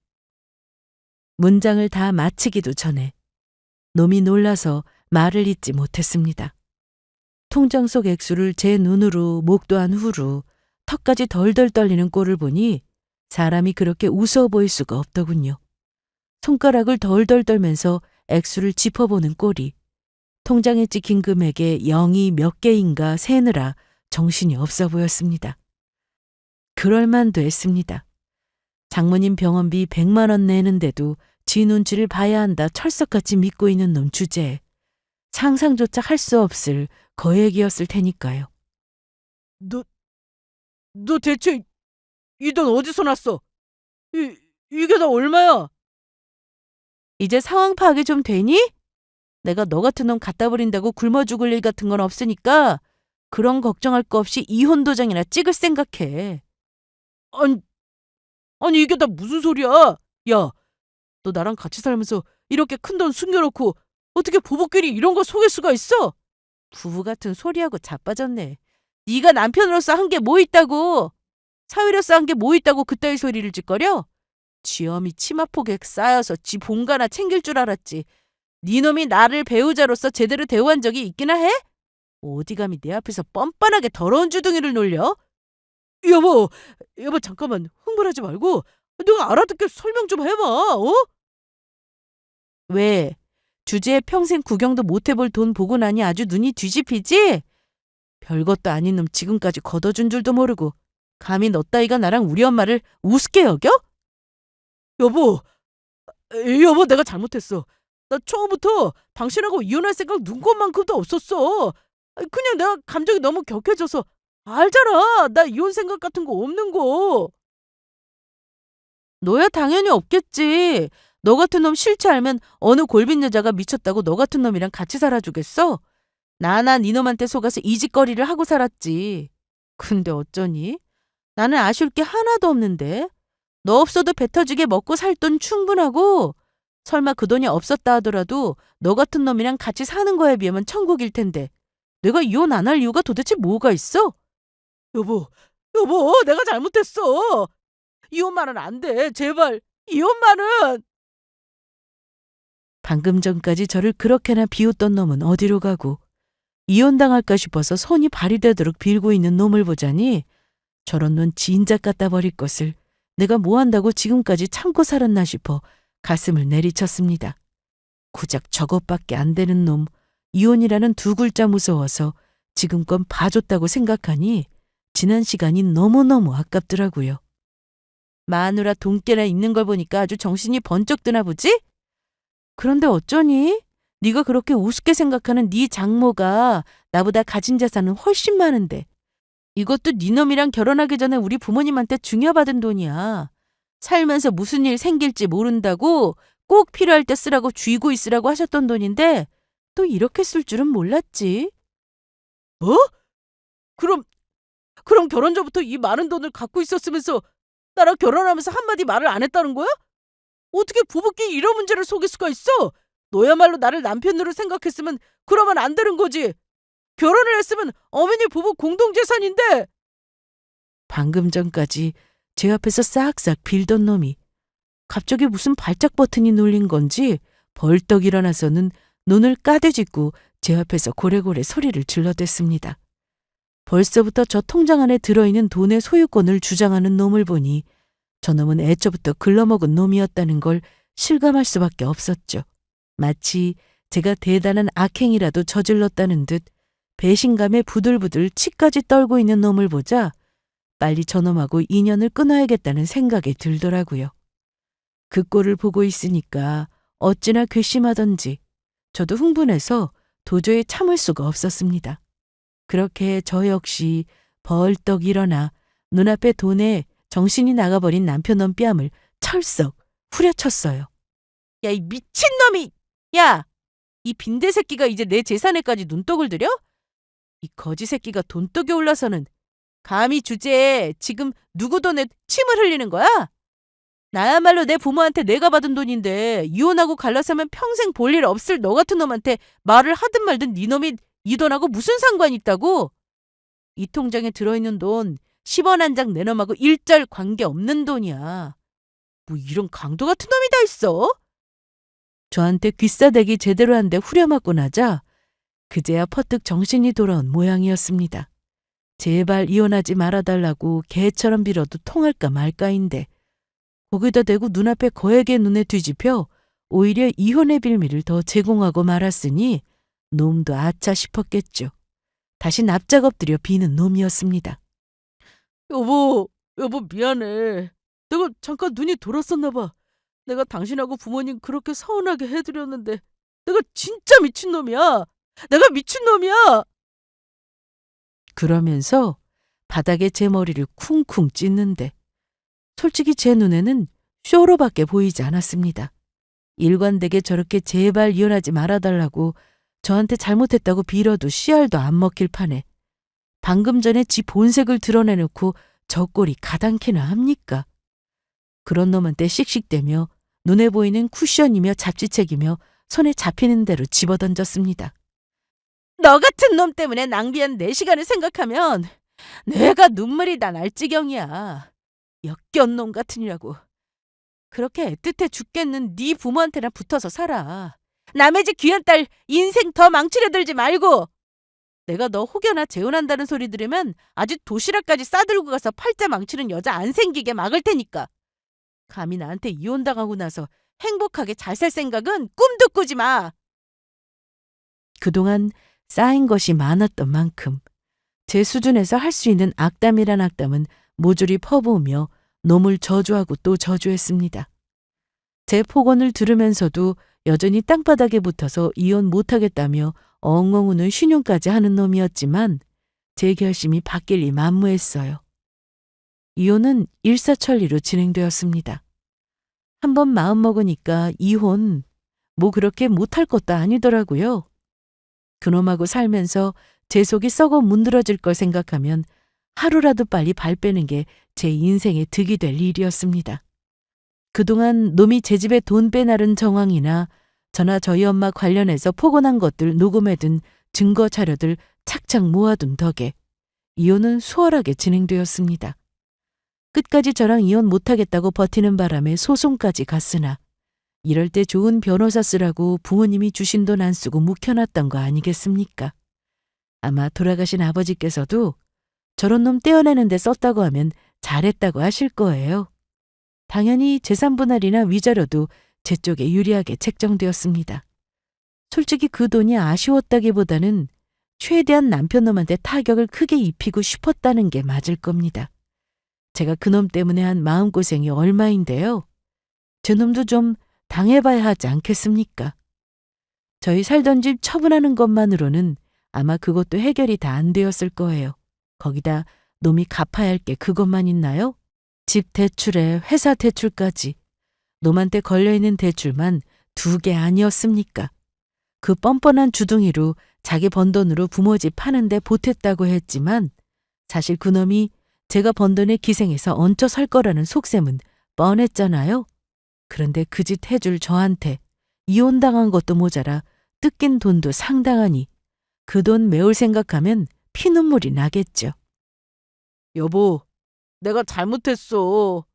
문장을 다 마치기도 전에 놈이 놀라서 말을 잇지 못했습니다. 통장 속 액수를 제 눈으로 목도한 후로 턱까지 덜덜 떨리는 꼴을 보니 사람이 그렇게 우스워 보일 수가 없더군요. 손가락을 덜덜 떨면서 액수를 짚어보는 꼴이 통장에 찍힌 금액에 0이 몇 개인가 세느라 정신이 없어 보였습니다. 그럴만도 했습니다. 장모님 병원비 100만 원 내는데도 지 눈치를 봐야 한다 철석같이 믿고 있는 놈 주제에 상상조차 할 수 없을 거액이었을 테니까요. 너 대체 이 돈 어디서 났어? 이게 다 얼마야? 이제 상황 파악이 좀 되니? 내가 너 같은 놈 갖다 버린다고 굶어 죽을 일 같은 건 없으니까 그런 걱정할 거 없이 이혼 도장이나 찍을 생각해. 아니 이게 다 무슨 소리야? 야, 너 나랑 같이 살면서 이렇게 큰 돈 숨겨놓고 어떻게 부부끼리 이런 거 속일 수가 있어? 부부 같은 소리하고 자빠졌네. 네가 남편으로서 한 게 뭐 있다고? 사위로서 한 게 뭐 있다고 그따위 소리를 짓거려? 쥐엄이 치마폭에 쌓여서 지 본가나 챙길 줄 알았지. 네 놈이 나를 배우자로서 제대로 대우한 적이 있기나 해? 어디 감히 내 앞에서 뻔뻔하게 더러운 주둥이를 놀려? 여보 잠깐만 흥분하지 말고 내가 알아듣게 설명 좀 해봐. 어? 왜? 주제에 평생 구경도 못 해볼 돈 보고 나니 아주 눈이 뒤집히지? 별것도 아닌 놈 지금까지 걷어준 줄도 모르고 감히 너 따위가 나랑 우리 엄마를 우습게 여겨? 여보 내가 잘못했어. 나 처음부터 당신하고 이혼할 생각 눈꼽만큼도 없었어. 그냥 내가 감정이 너무 격해져서. 알잖아, 나 이혼 생각 같은 거 없는 거. 너야 당연히 없겠지. 너 같은 놈 싫지 알면 어느 골빈 여자가 미쳤다고 너 같은 놈이랑 같이 살아주겠어? 나나 네 놈한테 속아서 이 짓거리를 하고 살았지. 근데 어쩌니? 나는 아쉬울 게 하나도 없는데. 너 없어도 배 터지게 먹고 살 돈 충분하고 설마 그 돈이 없었다 하더라도 너 같은 놈이랑 같이 사는 거에 비하면 천국일 텐데 내가 이혼 안 할 이유가 도대체 뭐가 있어? 여보, 내가 잘못했어. 이혼만은 안 돼. 제발, 이혼만은. 방금 전까지 저를 그렇게나 비웃던 놈은 어디로 가고 이혼당할까 싶어서 손이 발이 되도록 빌고 있는 놈을 보자니 저런 놈 진작 갖다 버릴 것을 내가 뭐 한다고 지금까지 참고 살았나 싶어 가슴을 내리쳤습니다. 고작 저것밖에 안 되는 놈, 이혼이라는 두 글자 무서워서 지금껏 봐줬다고 생각하니 지난 시간이 너무너무 아깝더라고요. 마누라 돈깨나 있는 걸 보니까 아주 정신이 번쩍 드나 보지? 그런데 어쩌니? 네가 그렇게 우습게 생각하는 네 장모가 나보다 가진 자산은 훨씬 많은데 이것도 네 놈이랑 결혼하기 전에 우리 부모님한테 증여받은 돈이야. 살면서 무슨 일 생길지 모른다고 꼭 필요할 때 쓰라고 쥐고 있으라고 하셨던 돈인데 또 이렇게 쓸 줄은 몰랐지. 뭐? 그럼 결혼 전부터 이 많은 돈을 갖고 있었으면서 나랑 결혼하면서 한마디 말을 안 했다는 거야? 어떻게 부부끼리 이런 문제를 속일 수가 있어? 너야말로 나를 남편으로 생각했으면 그러면 안 되는 거지. 결혼을 했으면 어머니 부부 공동재산인데. 방금 전까지 제 앞에서 싹싹 빌던 놈이 갑자기 무슨 발작 버튼이 눌린 건지 벌떡 일어나서는 눈을 까대짓고 제 앞에서 고래고래 소리를 질러댔습니다. 벌써부터 저 통장 안에 들어있는 돈의 소유권을 주장하는 놈을 보니 저놈은 애초부터 글러먹은 놈이었다는 걸 실감할 수밖에 없었죠. 마치 제가 대단한 악행이라도 저질렀다는 듯 배신감에 부들부들 치까지 떨고 있는 놈을 보자 빨리 저놈하고 인연을 끊어야겠다는 생각이 들더라고요. 그 꼴을 보고 있으니까 어찌나 괘씸하던지 저도 흥분해서 도저히 참을 수가 없었습니다. 그렇게 저 역시 벌떡 일어나 눈앞에 돈에 정신이 나가버린 남편놈 뺨을 철썩 후려쳤어요. 야, 이 미친놈이! 야! 이 빈대 새끼가 이제 내 재산에까지 눈독을 들여? 이 거지 새끼가 돈독이 올라서는 감히 주제에 지금 누구 돈에 침을 흘리는 거야? 나야말로 내 부모한테 내가 받은 돈인데 이혼하고 갈라서면 평생 볼 일 없을 너 같은 놈한테 말을 하든 말든 네 놈이 이 돈하고 무슨 상관이 있다고? 이 통장에 들어있는 돈 10원 한 장 내 놈하고 일절 관계없는 돈이야. 뭐 이런 강도 같은 놈이 다 있어? 저한테 귀싸대기 제대로 한 대 후려맞고 나자 그제야 퍼뜩 정신이 돌아온 모양이었습니다. 제발 이혼하지 말아달라고 개처럼 빌어도 통할까 말까인데 거기다 대고 눈앞에 거액의 눈에 뒤집혀 오히려 이혼의 빌미를 더 제공하고 말았으니 놈도 아차 싶었겠죠. 다시 납작 엎드려 비는 놈이었습니다. 여보 미안해. 내가 잠깐 눈이 돌았었나 봐. 내가 당신하고 부모님 그렇게 서운하게 해드렸는데 내가 진짜 미친놈이야. 내가 미친놈이야. 그러면서 바닥에 제 머리를 쿵쿵 찢는데 솔직히 제 눈에는 쇼로밖에 보이지 않았습니다. 일관되게 저렇게 제발 이혼하지 말아달라고 저한테 잘못했다고 빌어도 씨알도 안 먹힐 판에 방금 전에 지 본색을 드러내놓고 저 꼴이 가당키나 합니까? 그런 놈한테 씩씩대며 눈에 보이는 쿠션이며 잡지책이며 손에 잡히는 대로 집어던졌습니다. 너 같은 놈 때문에 낭비한 내 시간을 생각하면 내가 눈물이 다 날 지경이야. 역겨운 놈 같으니라고. 그렇게 애틋해 죽겠는 네 부모한테나 붙어서 살아. 남의 집 귀한 딸 인생 더 망치려 들지 말고. 내가 너 혹여나 재혼한다는 소리 들으면 아주 도시락까지 싸들고 가서 팔자 망치는 여자 안 생기게 막을 테니까. 감히 나한테 이혼당하고 나서 행복하게 잘 살 생각은 꿈도 꾸지 마. 그동안 쌓인 것이 많았던 만큼 제 수준에서 할 수 있는 악담이란 악담은 모조리 퍼부으며 놈을 저주하고 또 저주했습니다. 제 폭언을 들으면서도 여전히 땅바닥에 붙어서 이혼 못하겠다며 엉엉 우는 신용까지 하는 놈이었지만 제 결심이 바뀔 리 만무했어요. 이혼은 일사천리로 진행되었습니다. 한번 마음먹으니까 이혼 뭐 그렇게 못할 것도 아니더라고요. 그놈하고 살면서 제 속이 썩어 문드러질 걸 생각하면 하루라도 빨리 발 빼는 게 제 인생의 득이 될 일이었습니다. 그동안 놈이 제 집에 돈 빼나른 정황이나 저나 저희 엄마 관련해서 폭언한 것들 녹음해둔 증거 자료들 착착 모아둔 덕에 이혼은 수월하게 진행되었습니다. 끝까지 저랑 이혼 못하겠다고 버티는 바람에 소송까지 갔으나 이럴 때 좋은 변호사 쓰라고 부모님이 주신 돈 안 쓰고 묵혀놨던 거 아니겠습니까? 아마 돌아가신 아버지께서도 저런 놈 떼어내는 데 썼다고 하면 잘했다고 하실 거예요. 당연히 재산분할이나 위자료도 제 쪽에 유리하게 책정되었습니다. 솔직히 그 돈이 아쉬웠다기보다는 최대한 남편놈한테 타격을 크게 입히고 싶었다는 게 맞을 겁니다. 제가 그놈 때문에 한 마음고생이 얼마인데요. 제 놈도 좀 당해봐야 하지 않겠습니까? 저희 살던 집 처분하는 것만으로는 아마 그것도 해결이 다 안 되었을 거예요. 거기다 놈이 갚아야 할 게 그것만 있나요? 집 대출에 회사 대출까지. 놈한테 걸려있는 대출만 2개 아니었습니까? 그 뻔뻔한 주둥이로 자기 번 돈으로 부모 집 파는데 보탰다고 했지만 사실 그놈이 제가 번 돈에 기생해서 얹혀 살 거라는 속셈은 뻔했잖아요. 그런데 그 짓 해줄 저한테 이혼당한 것도 모자라 뜯긴 돈도 상당하니 그 돈 메울 생각하면 피눈물이 나겠죠. 여보, 내가 잘못했어.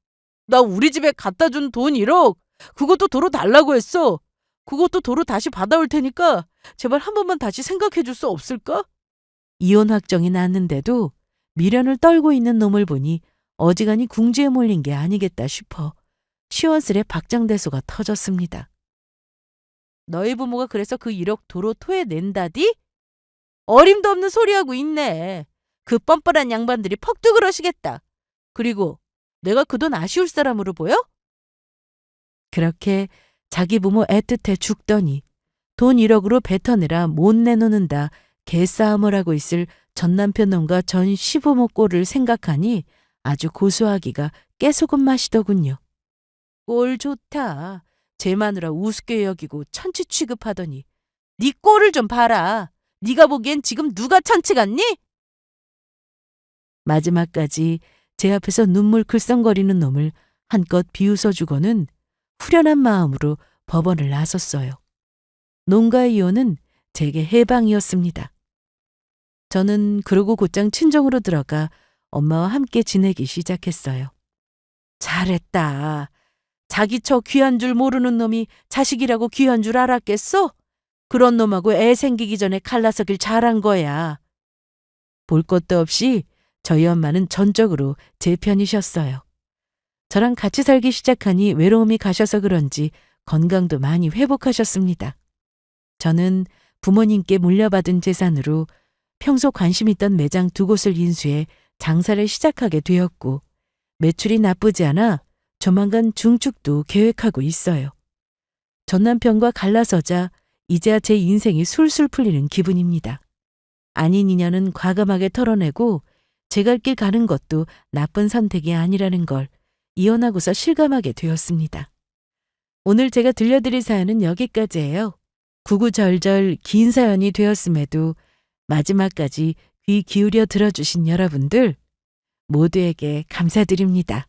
나 우리 집에 갖다 준 돈 1억. 그것도 도로 달라고 했어. 그것도 도로 다시 받아올 테니까 제발 한 번만 다시 생각해 줄 수 없을까? 이혼 확정이 났는데도 미련을 떨고 있는 놈을 보니 어지간히 궁지에 몰린 게 아니겠다 싶어 시원스레 박장대소가 터졌습니다. 너희 부모가 그래서 그 1억 도로 토해낸다디? 어림도 없는 소리하고 있네. 그 뻔뻔한 양반들이 퍽도 그러시겠다. 그리고 내가 그 돈 아쉬울 사람으로 보여? 그렇게 자기 부모 애틋해 죽더니 돈 1억으로 뱉어내라 못 내놓는다 개싸움을 하고 있을 전 남편 놈과 전 시부모 꼴을 생각하니 아주 고소하기가 깨소금 맛이더군요. 꼴 좋다. 제 마누라 우습게 여기고 천치 취급하더니 네 꼴을 좀 봐라. 네가 보기엔 지금 누가 천치 같니? 마지막까지 제 앞에서 눈물 글썽거리는 놈을 한껏 비웃어주고는 후련한 마음으로 법원을 나섰어요. 농가 이혼은 제게 해방이었습니다. 저는 그러고 곧장 친정으로 들어가 엄마와 함께 지내기 시작했어요. 잘했다. 자기 처 귀한 줄 모르는 놈이 자식이라고 귀한 줄 알았겠어? 그런 놈하고 애 생기기 전에 갈라서길 잘한 거야. 볼 것도 없이 저희 엄마는 전적으로 제 편이셨어요. 저랑 같이 살기 시작하니 외로움이 가셔서 그런지 건강도 많이 회복하셨습니다. 저는 부모님께 물려받은 재산으로 평소 관심 있던 매장 2곳을 인수해 장사를 시작하게 되었고 매출이 나쁘지 않아 조만간 중축도 계획하고 있어요. 전 남편과 갈라서자 이제야 제 인생이 술술 풀리는 기분입니다. 아닌 인연은 과감하게 털어내고 제 갈 길 가는 것도 나쁜 선택이 아니라는 걸 이혼하고서 실감하게 되었습니다. 오늘 제가 들려드릴 사연은 여기까지예요. 구구절절 긴 사연이 되었음에도 마지막까지 귀 기울여 들어주신 여러분들 모두에게 감사드립니다.